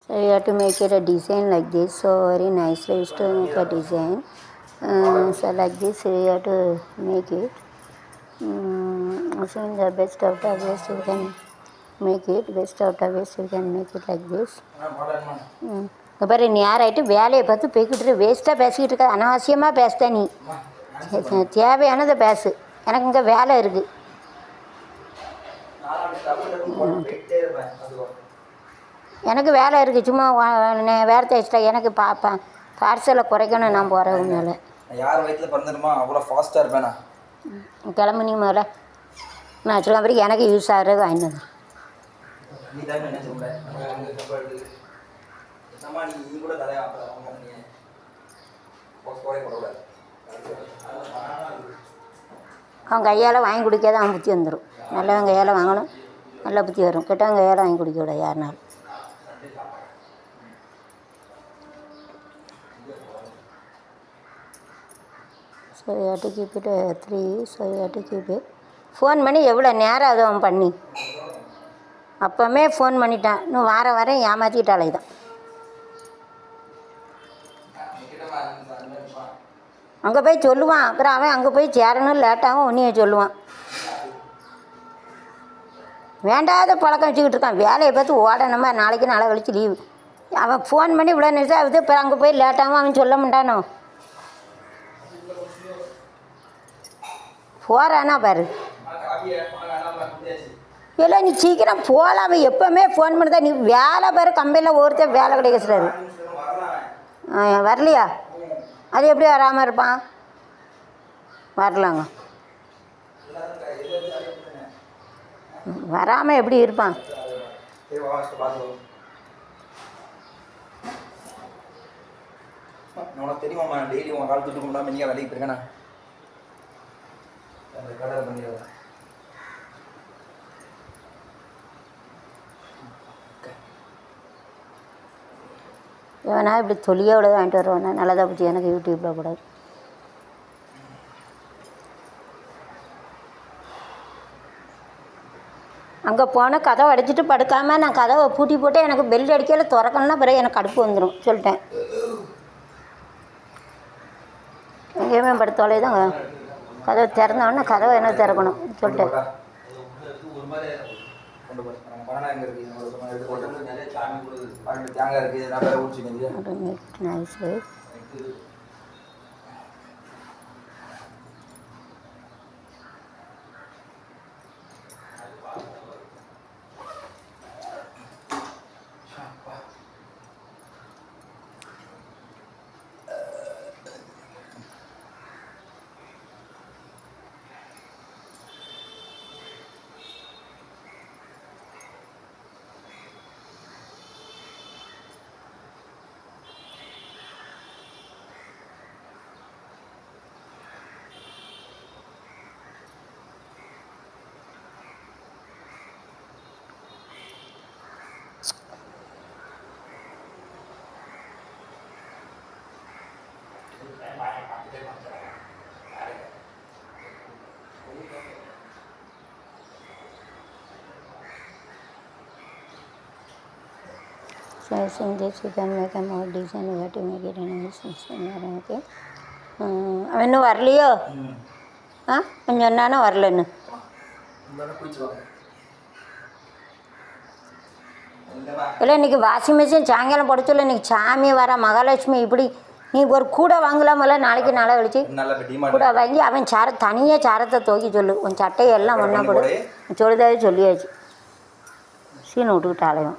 So you have to make it a design like this. So very nicely is to make a design. So like this you have to make it. So in the best of the ways you can make it. Best of the ways you can make it like this. பாரு நீ யாராயிட்டு வேலையை பார்த்து போய்கிட்டு வேஸ்ட்டாக பேசிக்கிட்டு இருக்க, அனாவசியமாக பேசுத நீ. தேவையானதை பேசு, எனக்கு இங்கே வேலை இருக்குது. எனக்கு வேலை இருக்குது, சும்மா வேறு தேய்ச்சிட்டா எனக்கு பார்சலை குறைக்கணும். நான் போகிறேன் உன்னால. யார் வயிற்றுல பிறந்துடுமா அவ்வளோ ஃபாஸ்ட்டாக இருப்பேனா? கிளம்பு நீ முதல்ல. நான் வச்சுருக்கேன் பிறகு எனக்கு யூஸ் ஆகிறது வாங்கிட்டு வந்து. அவன் கையால் வாங்கி குடிக்காத அவன் புத்தி வந்துடும். நல்லவன் கையால் வாங்கணும், நல்ல புத்தி வரும். கெட்டவன் கையால் வாங்கி குடிக்க விட யாருனாலும். So you have to keep it 3. So you have to keep it. Phone பண்ணி எவ்வளோ நேரம் அது அவன் பண்ணி அப்போமே ஃபோன் பண்ணிட்டான். இன்னும் வாரம் ஏமாற்றிட்டாலே தான். அங்கே போய் சொல்லுவான். அப்புறம் அவன் அங்கே போய் சேரணும் லேட்டாகவும் உன்னையே சொல்லுவான். வேண்டாத பழக்கம் வச்சுக்கிட்டு இருக்கான். வேலையை பார்த்து ஓடணுமா, நாளைக்கு நாளை கழிச்சு லீவு. அவன் ஃபோன் பண்ணி இவ்வளோ நிமிஷம் ஆகுது, இப்போ அங்கே போய் லேட்டாகவும் அவன் சொல்ல மாட்டானோ. போகிறானா பாரு. இல்லை நீ சீக்கிரம் போகலாம். அவன் எப்போவுமே ஃபோன் பண்ணுறதா. நீ வேலை பாரு, கம்பெனியில் ஒருத்தர் வேலை கிடைக்க சொல்கிறாரு. வரலையா? அது எப்படி வராமல் இருப்பான்? வரலாங்க, வராமல் எப்படி இருப்பான்? உனக்கு தெரியுமா டெய்லி உன் கால் துட்டு கொண்டாமல் நீங்கள் வேலைக்கு போயிருக்கேண்ணா கடை பண்ணிடுவேன். இவனா இப்படி தொலியோட வாங்கிட்டு வருவானா? நல்லதாக போச்சு. எனக்கு யூடியூப்பில் கூடாது. அங்கே போனால் கதவை அடிச்சுட்டு படுக்காமல் நான் கதவை பூட்டி போட்டு எனக்கு பெல் அடிக்கல திறக்கணும்னா பிறகு எனக்கு கடுப்பு வந்துடும். சொல்லிட்டேன், எங்கேயுமே படுத்தாலே தான் கதவை திறந்தோடனே கதவை என்ன திறக்கணும் சொல்லிட்டேன். Nice. So in this you can make a more design. You have to make it in a design. Okay. அவன் இன்னும் வரலையோ? கொஞ்சம் சொன்னானோ வரலன்னு. இல்லை இன்றைக்கி வாஷிங் மிஷின் சாயங்காலம் படுத்துல. இன்றைக்கி சாமி வர மகாலட்சுமி இப்படி நீ ஒரு கூட வாங்கலாமல்ல. நாளைக்கு நாளை கழிச்சு கூட வாங்கி அவன் தனியாக சாரத்தை துவைக்க சொல்லு. உன் சட்டையெல்லாம் ஒன்றா போடு. சொல்லுதாவே சொல்லியாச்சு. சீனை விட்டுக்கிட்டாலையும்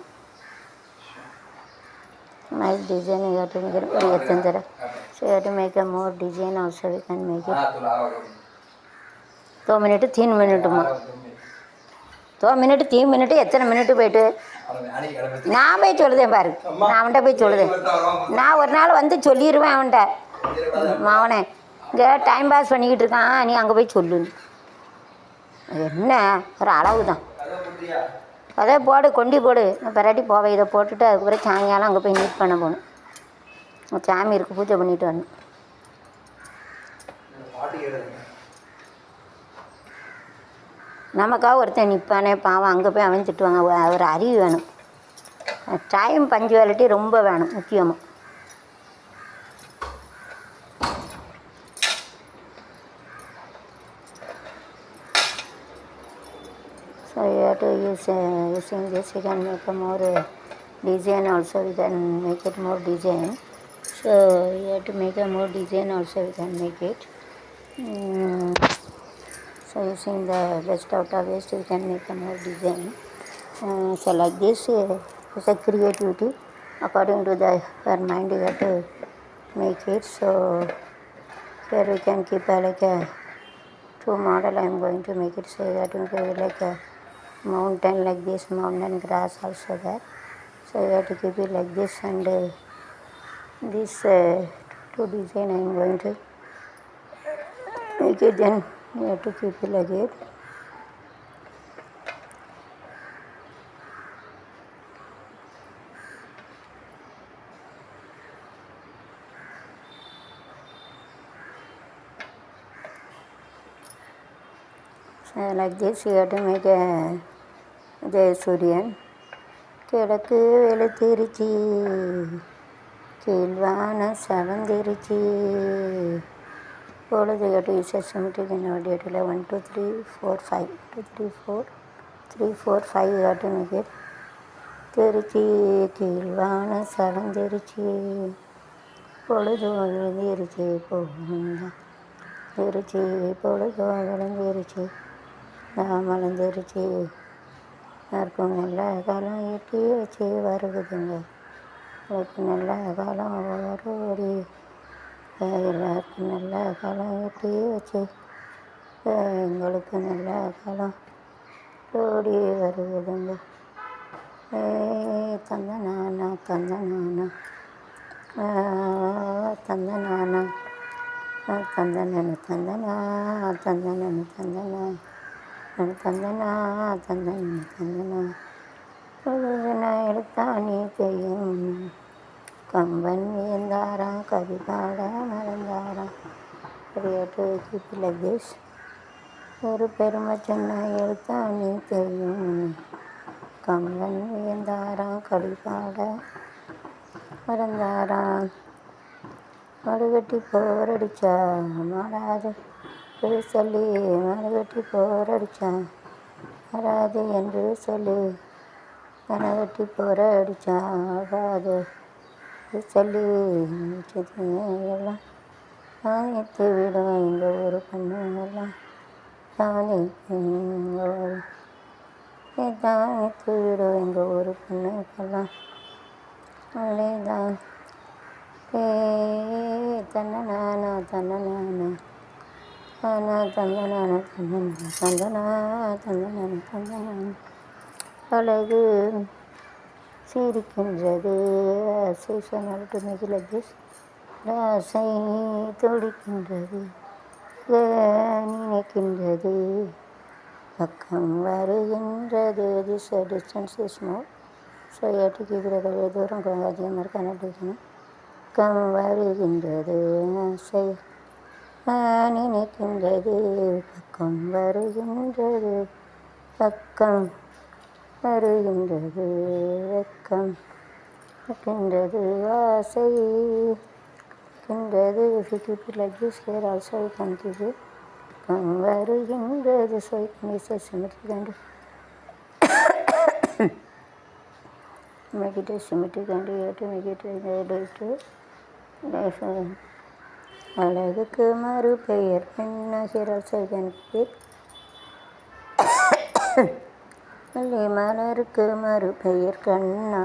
nice design. You have to make it very extended. So you have to make a more design also. We can make it 2 minute 3 minute மா 2 minute 3 minute எத்தனை மினிட்டு போயிட்டு நான் போய் சொல்லுதேன் பாரு. நான் அவன்கிட்ட போய் சொல்லுதேன். நான் ஒரு நாள் வந்து சொல்லிடுவேன் அவன்கிட்ட. அவனே இங்கே டைம் பாஸ் பண்ணிக்கிட்டு இருக்கான், நீ அங்கே போய் சொல்லு. என்ன ஒரு அளவு தான். அதே போடு, கொண்டி போடு. நான் பெராட்டி போவேன். இதை போட்டுட்டு அதுக்கப்புறம் சாயங்காலம் அங்கே போய் மீட் பண்ண போகணும். சாமி இருக்குது, பூஜை பண்ணிட்டு வரணும். நமக்காக ஒருத்தன் நிற்பானே பாவம். அங்கே போய் அவன் திட்டுவாங்க. ஒரு அறிவு வேணும். டைம் பஞ்சுவாலிட்டி ரொம்ப வேணும் முக்கியமாக. So you have to use using this you can make a more design also, we can make it more design. So you have to make a more design also, we can make it. So using the best out of waste we can make a more design. So like this is a creativity according to the your mind you have to make it. So here we can keep like a two model I am going to make it. So you have to make like a mountain like this, mountain grass also there. So you have to keep it like this, and this two design I am going to make it. Then you have to keep it like it. So like this you have to make a Jayasuriyan. கிழக்கு வெளுத்திருச்சி, கீழ்வான செவந்திருச்சி, பொழுது எட்டு symmetric என்னோட 1 2 3 4 5 2 3 4 3 4 5 எட்டு make it. Trichy கீழ்வான செவந்திருச்சி, பொழுது விழுந்திருச்சி போகுங்க, திருச்சி பொழுது விழுந்திருச்சி மலர்ந்துருச்சி, யாருக்கும் நல்ல காலம் எட்டி வச்சு வருகுதுங்க, எனக்கு நல்ல காலம் ஓடி, எல்லாருக்கும் நல்ல காலம் எட்டி வச்சு எங்களுக்கு நல்ல காலம் ஓடி வருகுதுங்க. தந்த நானா தந்த நானா தந்த நானா தந்தனு தந்தனா தந்தனு தந்தனா தந்தனா தந்தனு தந்தனா, பொழுதுனா எடுத்தா நீ செய்யும், கம்பன் வியந்தாராம் கவி பாட மறந்தாராம். அப்படியாட்டு கீப் லைக் திஸ். ஒரு பெருமை சொன்ன எடுத்தா நீ தெரியும், கம்பன் வியந்தாராம் கவி பாட மறந்தாராம். மறுகட்டி போரடிச்சா மாறாது சொல்லி, மறுகட்டி போரடிச்சா மாறாது என்று சொல்லி, மனவட்டி போரடிச்சா ஆகாது சொல்லி, எல்லாம் தானியத்து விடும் எங்கள் ஊர் பண்ணு எல்லாம் தானியத்து விடும் எங்கள் ஊர் பொண்ணுக்கெல்லாம் அவளேதான். தன்னனானா தன்னனானா ஆனா தந்தனான தந்தனா தந்தனா தந்தனான தந்தனான, அழகு சிரிக்கின்றது ஆசை மிகிலகிஸ், ஆசை துடிக்கின்றது நினைக்கின்றது, பக்கம் வருகின்றது. This distance is more. So ஏற்றுக்கிற தூரம் கொஞ்சம் அதிகமாக இருக்க நடிக்கணும். பக்கம் வருகின்றது ஆசை நினைக்கின்றது, பக்கம் வருகின்றது, பக்கம் வருகின்றது, வெக்கம் இருக்கின்றது, ஆசை இருக்கின்றது. லக்கீஸ் ஹேர் ஆல்சோ கண்டிப்பாக பக்கம் வருகின்றது. So symmetric and make it a symmetric and you have to make it life. அழகுக்கு மறு பெயர் பெண்ண ஹிரசகனுக்கு, மலருக்கு மறு பெயர் கண்ணா.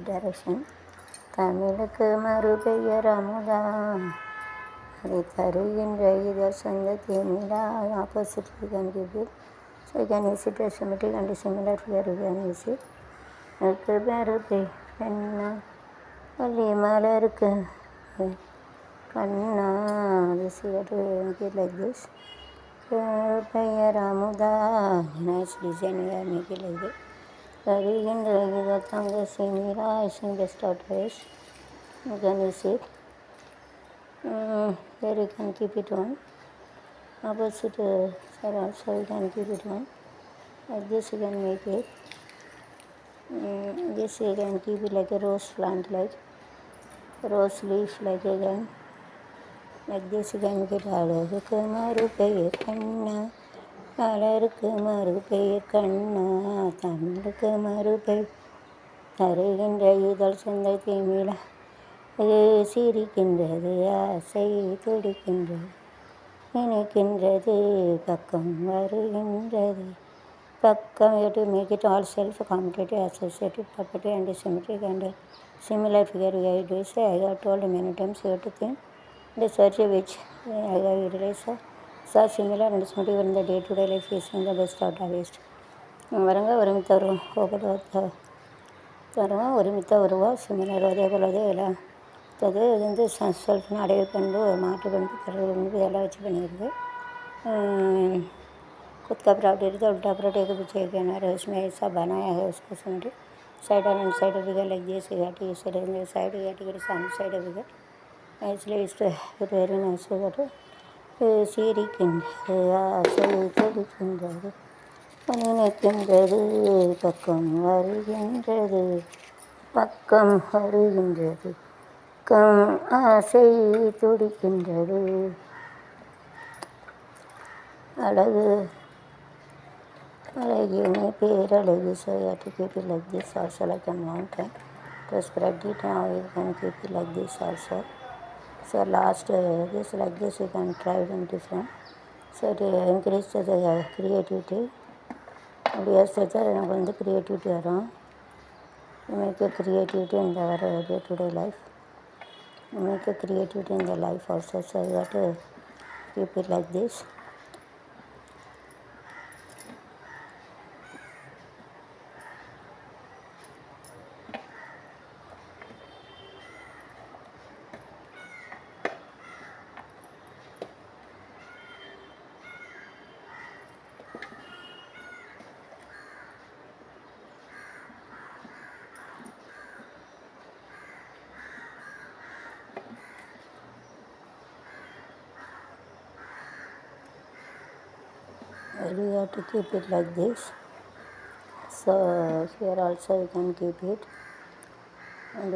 டைரக்ஷன். தமிழுக்கு மறு பெயர் அமுதா, அதை தருகின்ற இதழ் சொந்த தேனிலா. ஆப்போசிட்லி கண்டிப்பாக. So you can use it as symmetric and similar here you can use it. அதுக்கு மறு பெயர் கண்ணா, வள்ளி மலருக்கு கண்ணா. This you have to make it like this. பெயர் Amudha. Nice design you have make it like that. தருகின்ற இதழ் தங்க சிமிரா இசிங் best out ways. You can use it. Here you can keep it on. Opposite side also you can keep it on. Like this you can make it. This you can keep it like a rose plant, like rose leaf, like again. Like this you can make it. அழகுக்கு மறு பெயர் கண்ணா, அழகுக்கு மறு பெயர் கண்ணா, தமிழுக்கு மறு பெயர் தருகின்ற இதழ் சந்தை தேமிழா, அது சிரிக்கின்றது, ஆசை துடிக்கின்றது, இணைக்கின்றது, பக்கம் வருகின்றது. Pukka, you have to make it all self-commutative, associative, property and symmetric and similar figure. I do say, I have told many times, you have to think the search which I have utilized so similar and symmetric in the day-to-day life is in the best out of waste. வரங்க ஒருமித்த உருவம் கோபத்தை தருவோம் ஒருமித்த உருவம் similar அதே போல் அதே எல்லாம் அது வந்து செல்ஃப்னு அடைவு பண்பு மாற்று பண்பு கருவு பண்பு இதெல்லாம் வச்சு பண்ணிடுது. खुद का प्रॉपर्टी रहता है उल्टा प्रॉपर्टी को पीछे कहना है उसमें ऐसा बनाया है उसको समझे side and side of figure like this घाटी इस साइड घाटी के साइड ऑफ फिगर इसलिए इस वेरी नाइस घाटी சிரிக்கின்றது ஆசை துடிக்கின்றது நினைக்கின்றது பக்கம் வருகின்றது பக்கம் வருகின்றது கம் ஆசை துடிக்கின்றது அழகு அழகினை பேரழகு. So you have to keep it like this also, like a mountain. To spread it now you can keep it like this also. So last this like this you can try it in different. So to increase the creativity. அப்படி யோசிச்சா எனக்கு வந்து creativity வரும். Make a creativity in our day-to-day life. Make a creativity in the life also. So you have to keep it like this. You have to keep it like this. So here also you can keep it and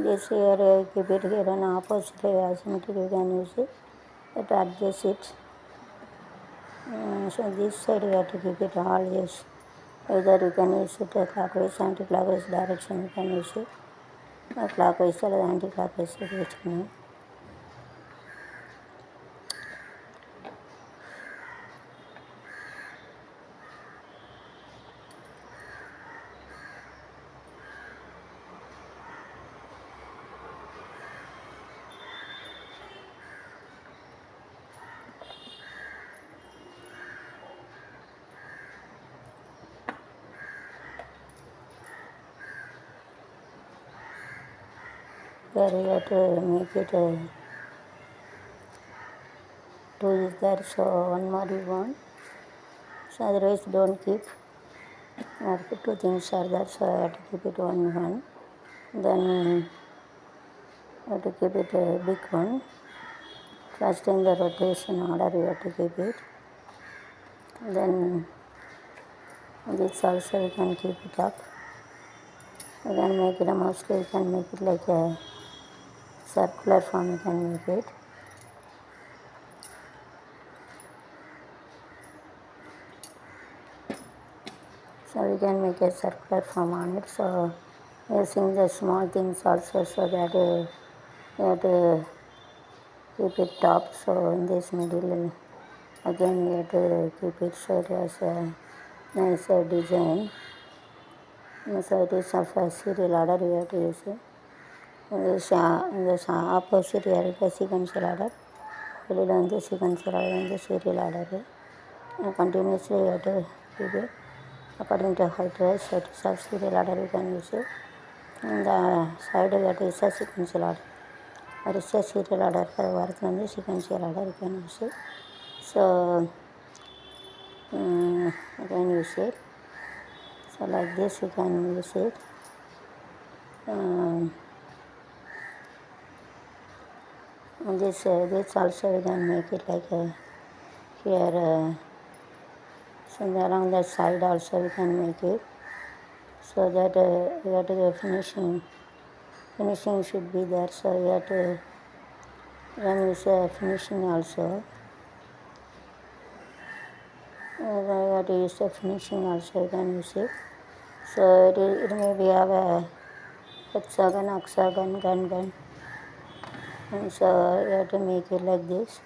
this here keep it here on opposite asymmetry you can use it to adjust it. So this side you have to keep it all this. Either you can use it clockwise anti-clockwise direction you can use it clockwise or anti-clockwise which can. There you have to make it 2 is there, so one more you want. So otherwise don't keep. 2 things are there, so I have to keep it 1. Then you have to keep it a big one. First in the rotation order you have to keep it. Then this also you can keep it up. You can make it mostly you can make it like a circular form you can make it. So we can make a circular form on it. So using the small things also so that you have to keep it top. So in this middle again we have to keep it so it has a nice design. So it is of a serial order you have to use it. In the opposite here is a sequential order. வெளியில் வந்து sequential order வந்து serial order. Continuously you have to keep it. According to height rise, it is of serial order you can use it. And the side it is a sequential order. Or is a serial order for work on the sequential order you can use it. So you can use it. So like this you can use it. This also you can make it like a here So along the side also we can make it, so that you have to the finishing should be there, so you have to then use finishing also. You have to use the finishing also, you can use it. So it may be have a hexagon, octagon, gun, and so you have to make it like this.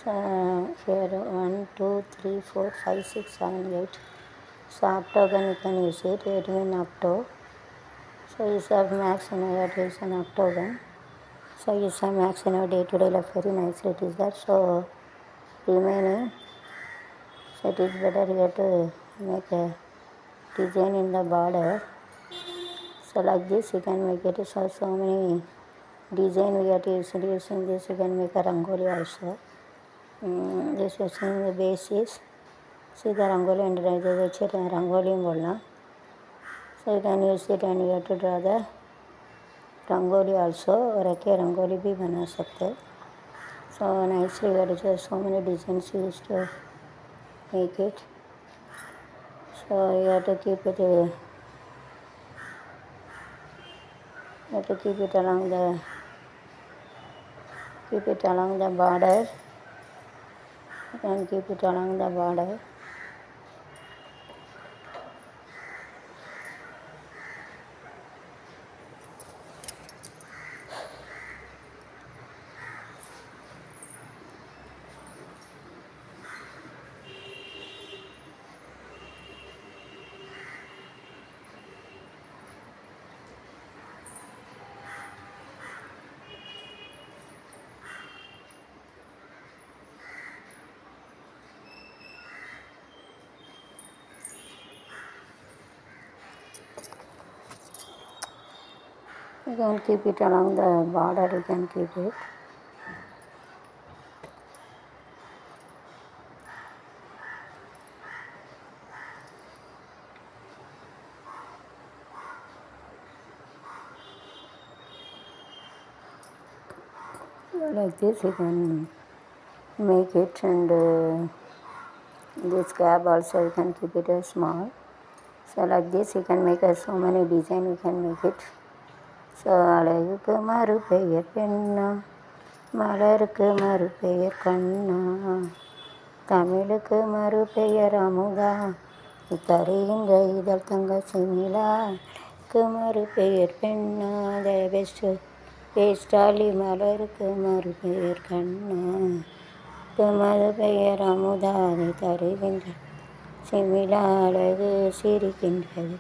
So here 1, 2, 3, 4, 5, 6, 7, 8. So octagon you can use it. It means octo. So you have max and you have to use an octagon. So you have max in our day-to-day life very nicely it is that. So remaining, so it is better you have to make a design in the border. So like this you can make it. So many design we have to use it. Using this you can make a rangoli also. This using the basis. See the rangoli and rangoli bola. So you can use it and you have to draw the rangoli also, और एक rangoli भी बना सकते हैं. So nicely we have to so many designs used to make it. So you have to keep it along the border. You can keep it along the border. You can keep it along the border, you can keep it. Like this you can make it, and this cap also you can keep it as small. So like this you can make so many design you can make it. So அழகுக்கு மறு பெயர் பெண்ணா, மலருக்கு மறு பெயர் கண்ணா, தமிழுக்கு மறு பெயர் அமுதா, தருகின்ற இதழ் தங்க சிமிழாக்கு மறு பெயர் பெண்ணா, பேஸ்டாலி மலருக்கு மறு பெயர் கண்ணா, மறு பெயர் அமுதா, தருகின்ற சிமிழா, அழகு சிரிக்கின்றது,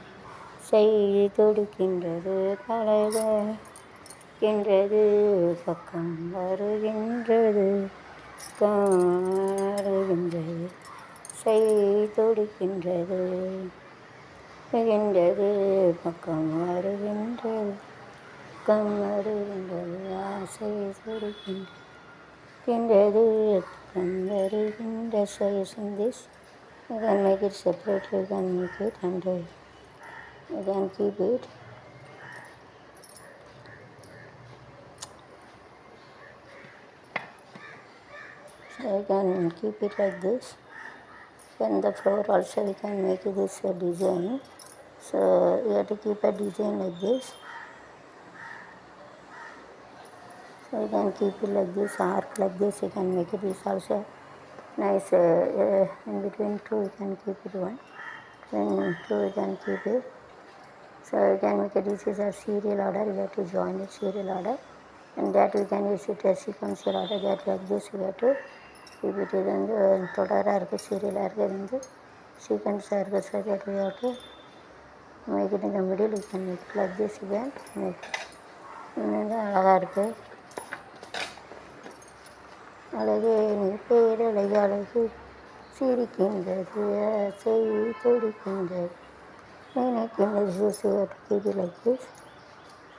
செய்தி துடிக்கின்றது, பழகின்றது, பக்கம் வருகின்றது, வருகின்றது, செய்தி துடிக்கின்றது, வருகின்றது, பக்கம் வருகின்றது, பக்கம் வருகின்றது, ஆசை துடிக்கின்றது, பக்கம் வருகின்ற. So using this you can make it separate, you can make it, and you can keep it. So you can keep it like this. Then the floor also we can make this design. So you have to keep a design like this. So you can keep it like this, arc like this, you can make it. This also nice. In between two you can keep it one. Then two you can keep it. So you can make it. This is a serial order. You have to join the serial order, and that we can use it as sequential order. That like this we have to keep it. இது வந்து தொடராக இருக்குது, சீரியலாக இருக்குது, இது வந்து சீக்வன்ஸாக இருக்குது. So that we have to make it in the middle. You can make it like this, you can make it. இது வந்து அழகாக இருக்குது. அழகு நீ பேரழகு, அழகு சிரிக்கின்றது, ஆசை துடிக்கின்றது, நினைக்கின்றது. So you have to keep it like this.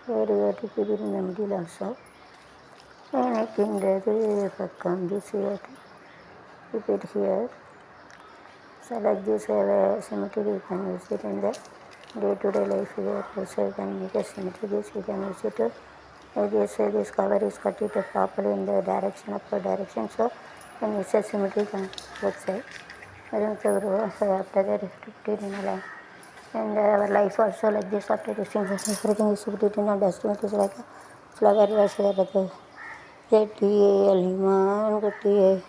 Here you have to keep it in the middle also. நினைக்கின்றது, பக்கம். This you have to keep it here. So like this symmetry you can use it in the day-to-day life. Also you can make a symmetry. This you can use it to This cover is cut it properly in the direction of the direction. So when it's a symmetric on both sides. So after that to put it in a line. And our life also like this. After this thing, everything is put it in a dustbin. It is like a flower was here. Liman Gutiye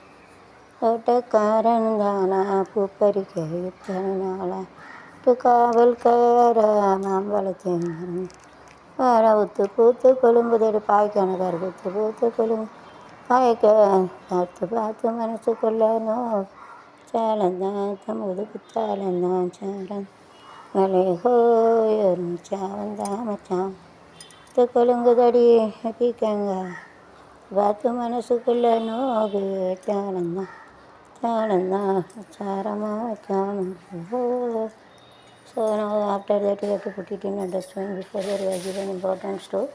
Otakaran Dana Puparike Tanala Tukabal Kara Mambalatin Arautu Putu Columbu de Paikanagar Putu Columbu Paika Patu Manasukulano Chalana Tamudu Putalana Charan Maleho Chavandamacham Tukulungadadi Pikanga Batu Manasukulla no Chanana Charama Cham. So now after that we have to put it in a dustbin. Before that we are given important store.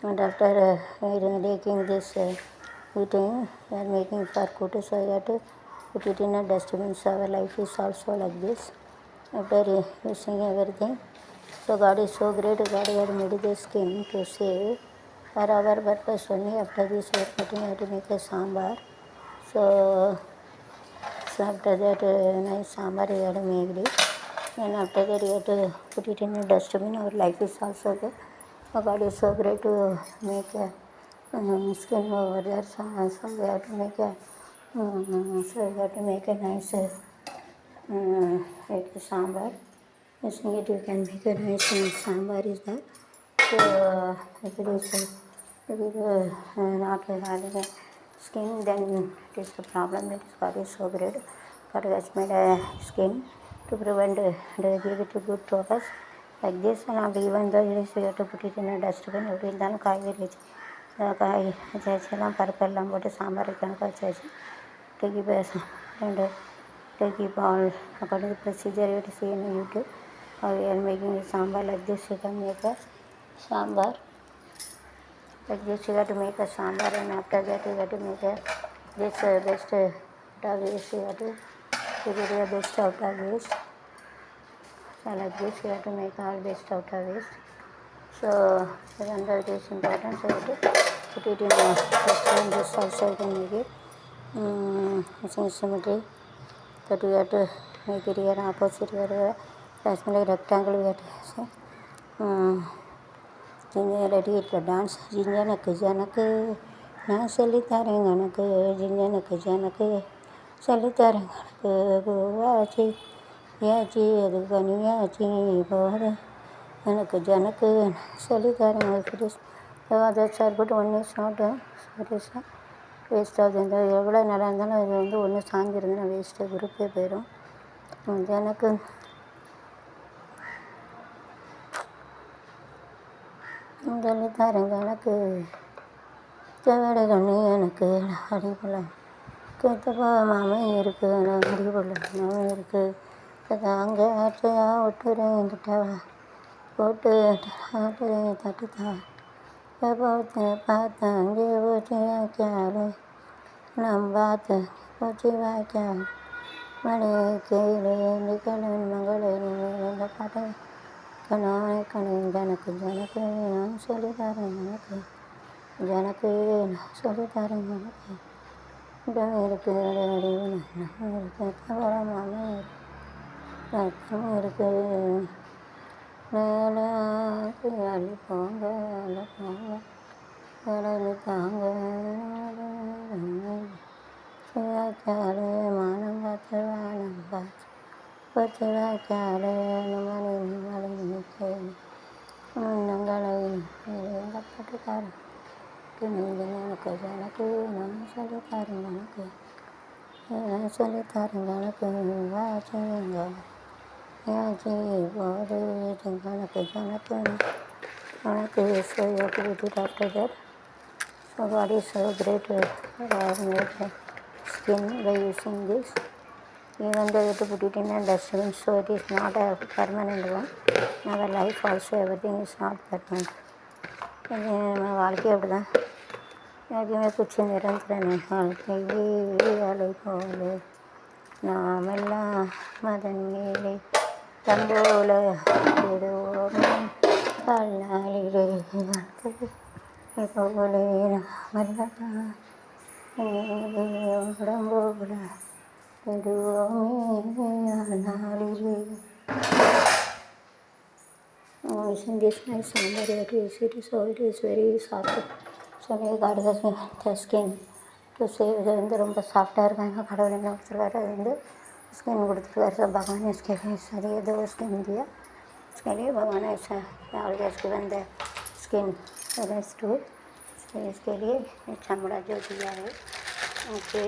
And after taking this eating, we are making for kutu, so we have to put it in a dustbin. So our life is also like this. After using everything, so God is so great. God had made the skin to save for our purpose only. After this we are putting to make a sambar. So after that nice sambar we have to make it. And after that you have to put it in a dustbin. Our life is also good. God is so great to make a skin over there. So we have to make a nice like sambar. Using it you can make a nice sambar is that. So if it is not having a skin, then it is the problem. That is God is so great. God has made a skin to prevent give it good to us like this. And even though it is we have to put it in a dustbin, it will then காய் வச்சாச்செல்லாம் பருப்பெல்லாம் போட்டு சாம்பார் கணக்காக வச்சாச்சு take and take all according to procedure you have to see in YouTube. We are making a sambar like this. You can make a sambar like this. You have to make a sambar, and after that you have to make a this best out of waste. You have to put it the best out of waste. So like this you have to make all best out of waste. So under this important, so you have to put it in a dustbin. This also you can make it. Symmetry that we have to make it here opposite here. That's like rectangle we have to say. Ready to dance. Jinjanaka Janaka Nasalitaranganaka Jinjanaka Janaka Salitaranganaka Goachi Yachi Adugani Yachi Bora Janaka Janaka Salitaranganaka. That's all, but one is not sorry. Waste ஆகுது. இந்த எவ்வளோ நல்லா இருந்தாலும் அது வந்து ஒன்று சாஞ்சிருந்தா waste குரூப்பே போயிடும். எனக்கு தரங்க எனக்கு தேவையான கண்ணு எனக்கு அடிப்படை கேட்டப்போ மாமன் இருக்குது முடிவுள்ள மாமன் இருக்குது அங்கே ஆட்டையா ஒட்டுறேன் கிட்டவா போட்டு ஆட்டுறேன் தட்டுத்தா பார்த்தேன் அங்கே போச்சியா கேளு நம்ம பார்த்து போச்சிவா கேளு மணி கேளு நிக்கலன் மகளே இந்த பாட்டை கணானே கணு ஜனக்கு ஜனக்கு நான் சொல்லித்தரேன் ஜனக்கு நான் சொல்லித்தரேன் ஜனக்கு இடம் இருக்கு இருக்கு தவறமாக ரத்தம் இருக்கு மேலே அள்ளி போங்க கடலு தாங்க கேளு மானம் பார்த்து வானம் பார்த்து பத்திரா கேளு மணி மலை கேளு முன்னங்களை எங்கள் பாட்டுக்காரன் நீங்கள் எனக்கு எனக்கு நான் சொல்லித்தரேன் எனக்கு நான் சொல்லித்தரேன் எனக்கு வாசிங்க யாச்சி போது எனக்கு எனக்கு எனக்கு so you have to do it after that. So God is so great made skin by using this. Even though you have to put it in a dustbin, so it is not a permanent one. In our life also everything is not permanent. நம்ம வாழ்க்கை அப்படி தான் எதுவுமே குச்சி நிரந்தரனே வாழ்க்கை அலை போலே நாமெல்லாம் மதன் மேலே தம்போல விடுவோம் கல்லாலிலே போலே மல்லா உடம்போல விடுவோமே நாளிலே. Using this nice somebody it is so it is very soft. So we got the skin to say இது வந்து ரொம்ப சாஃப்டாக இருக்காங்க. கடவுள் என்ன கொடுத்துருக்காரு, அது வந்து ஸ்கின் கொடுத்துருக்காரு. ஸோ பகவான் इसके लिए सही दो स्किन दिया. इसके लिए भगवान ऐसा always given the skin to इसके लिए चमड़ा जो दिया है ओके.